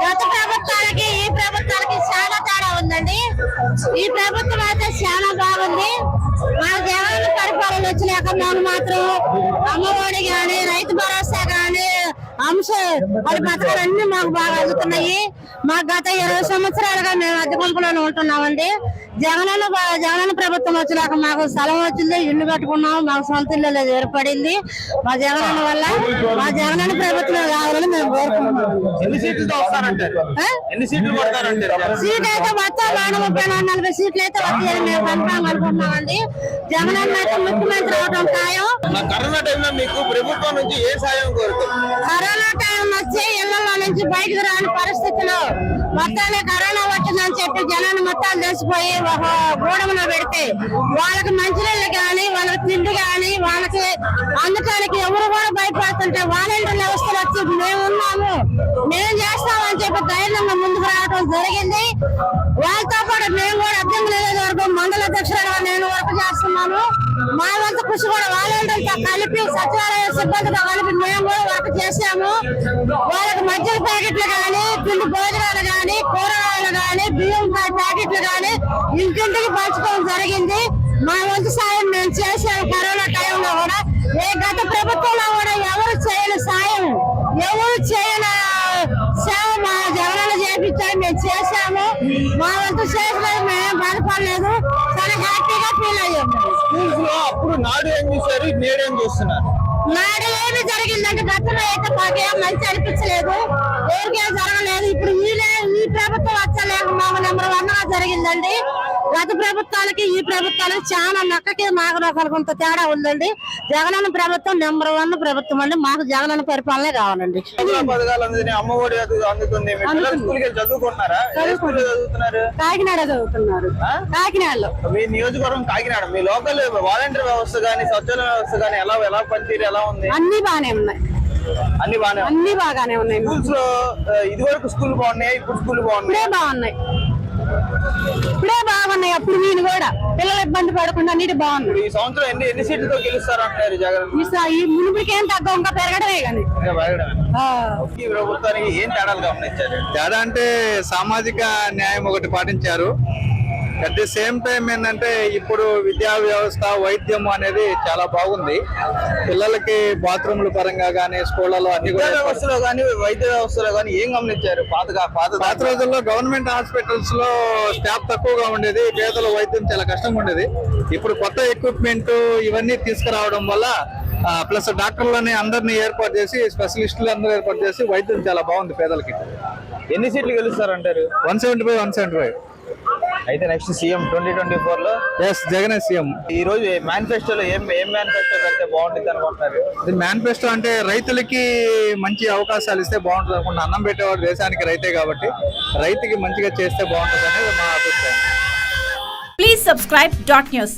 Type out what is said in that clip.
గత ప్రభుత్వాలకి ఈ ప్రభుత్వాలకి చాలా తేడా ఉందండి. ఈ ప్రభుత్వం అయితే చాలా బాగుంది. మా జగన్ పరిపాలన వచ్చినాక మాకు మాత్రం అమ్మఒడి గాని రైతు భరోసా గాని అది పథకాలన్నీ మాకు బాగా అందుతున్నాయి. మాకు గత 20 సంవత్సరాలుగా మేము అద్దె గుంపులోనే ఉంటున్నామండి. జగనన్న ప్రభుత్వం వచ్చినాక మాకు స్థలం వచ్చింది, ఇల్లు కట్టుకున్నాము, మాకు సొంత ఇల్లు ఏర్పడింది. మా జగనన్న వల్ల మా జగనన్న ప్రభుత్వం కావాలని మేము కోరుకుంటున్నాం. సీట్ అయితే మొత్తం 30-40 సీట్లు అయితే వస్తాయని మేము కన్ఫామ్ అనుకుంటున్నామండి. జగనన్న అయితే ముఖ్యమంత్రి అవడం ఖాయం. కరోనా టైంలో మీకు ప్రభుత్వం నుంచి ఏ సాయం కోరుతుంది? కరోనా టైం వచ్చి ఇళ్లలో నుంచి బయటకు రాని పరిస్థితిలో మొత్తాన్ని కరోనా వచ్చిందని చెప్పి జనాన్ని మొత్తాలు తెలిసిపోయి ఒక గూడెంలో పెడితే వాళ్ళకి మంచినీళ్ళు కానీ వాళ్ళకి తిండి కానీ వాళ్ళకి అందుకానికి ఎవరు కూడా భయపడుతుంటే వాలంటీర్ వ్యవస్థలు వచ్చి మేమున్నాము మేము చేస్తామని చెప్పి ధైర్యంగా ముందుకు రావడం జరిగింది. వాళ్ళతో పాటు మేము కూడా అర్థం లేని వరకు మండల అధ్యక్షులుగా నేను వర్క్ చేస్తున్నాను. మా వంతు కృషి కూడా వాలంటీర్లతో కలిపి సచివాలయ సిబ్బందితో కలిపి మేము కూడా వర్క్ చేసాము. వాళ్ళకి మద్యం ప్యాకెట్లు కానీ పిండి భోజనాలు కానీ కూరగాయలు కానీ బియ్యం ప్యాకెట్లు కానీ ఇంటింటికి పంచుకోవడం జరిగింది. మా వంతు సాయం మేము చేసాము. కరోనా టైంలో కూడా ఏ గత ప్రభుత్వంలో కూడా ఎవరు చేయని సాయం ఎవరు చేయని సేవ మా జగనన్న చేపించాలి మేము చేసాము. మా వంతు చేసినది మేము బాధపడలేదు, చాలా హ్యాపీగా ఫీల్ అయ్యాము. అప్పుడు నాడు ఏం చూసారు, నేడు ఏం చూస్తున్నారు? నాడు ఏమి జరిగిందంటే గతంలో అయితే మాకేం మంచి అనిపించలేదు, ఎవరికేం జరగలేదు. ఇప్పుడు ఈ ప్రభుత్వం వచ్చలేక మాకు నెంబర్ 1 గా జరిగిందండి. గత ప్రభుత్వాలకి ఈ ప్రభుత్వాలకి చాలా నక్కకి మాకు కొంత తేడా ఉందండి. జగనన్న ప్రభుత్వం నెంబర్ 1 ప్రభుత్వం అండి. మాకు జగనన్న పరిపాలనే కావాలండి. అమ్మఒడి అందుతుంది. చదువుకుంటున్నారా? కాకినాడ చదువుతున్నారు. కాకినాడలో మీ నియోజకవర్గం కాకినాడ. మీ లోకల్ వాలంటీర్ వ్యవస్థ కానీ సచివాలయ వ్యవస్థ కానీ ఎలా పనితీరు ఎలా ఉంది? అన్ని బాగానే ఉన్నాయి. అన్ని బాగానే ఉన్నాయి. స్కూల్స్ లో ఇది వరకు స్కూల్ బాగున్నాయి, ఇప్పుడు స్కూల్ బాగున్నాయి. ఇప్పుడే బాగున్నాయి. అప్పుడు నేను కూడా పిల్లలు ఇబ్బంది పడకుండా అన్నిటి బాగున్నాయి. ఈ సంవత్సరం ఎన్ని సీట్లతో గెలుస్తారు అంటారు జగన్? ఈ మునుపుడికి ఏం తగ్గ ఇంకా పెరగడమే కానీ ఈ ప్రభుత్వానికి ఏం తేడాలు గమనించారు? తేడా అంటే సామాజిక న్యాయం ఒకటి పాటించారు. అట్ ది సేమ్ టైం ఏంటంటే ఇప్పుడు విద్యా వ్యవస్థ వైద్యం అనేది చాలా బాగుంది. పిల్లలకి బాత్రూమ్ల పరంగా కానీ స్కూళ్లలో అన్ని వ్యవస్థలో కానీ వైద్య వ్యవస్థలో కానీ ఏం గమనించారు? పాత రోజుల్లో గవర్నమెంట్ హాస్పిటల్స్ లో స్టాఫ్ తక్కువగా ఉండేది, పేదల వైద్యం చాలా కష్టంగా ఉండేది. ఇప్పుడు కొత్త ఎక్విప్మెంట్ ఇవన్నీ తీసుకురావడం వల్ల ప్లస్ డాక్టర్లని అందరినీ ఏర్పాటు చేసి స్పెషలిస్టులు అందరూ ఏర్పాటు చేసి వైద్యం చాలా బాగుంది పేదలకి. ఎన్ని సీట్లు గెలుస్తారంటారు? 175. అయితే నెక్స్ట్ సీఎం 2024 లో జగన్ సీఎం. ఈ రోజు మేనిఫెస్టోలో ఏం మేనిఫెస్టో పెడితే బాగుంటుంది అనుకుంటున్నారు? మేనిఫెస్టో అంటే రైతులకి మంచి అవకాశాలు ఇస్తే బాగుంటుంది అనుకుంటున్నా. అన్నం పెట్టేవాడు దేశానికి రైతే కాబట్టి రైతుకి మంచిగా చేస్తే బాగుంటుంది అనేది మా అభిప్రాయం. Please subscribe .news.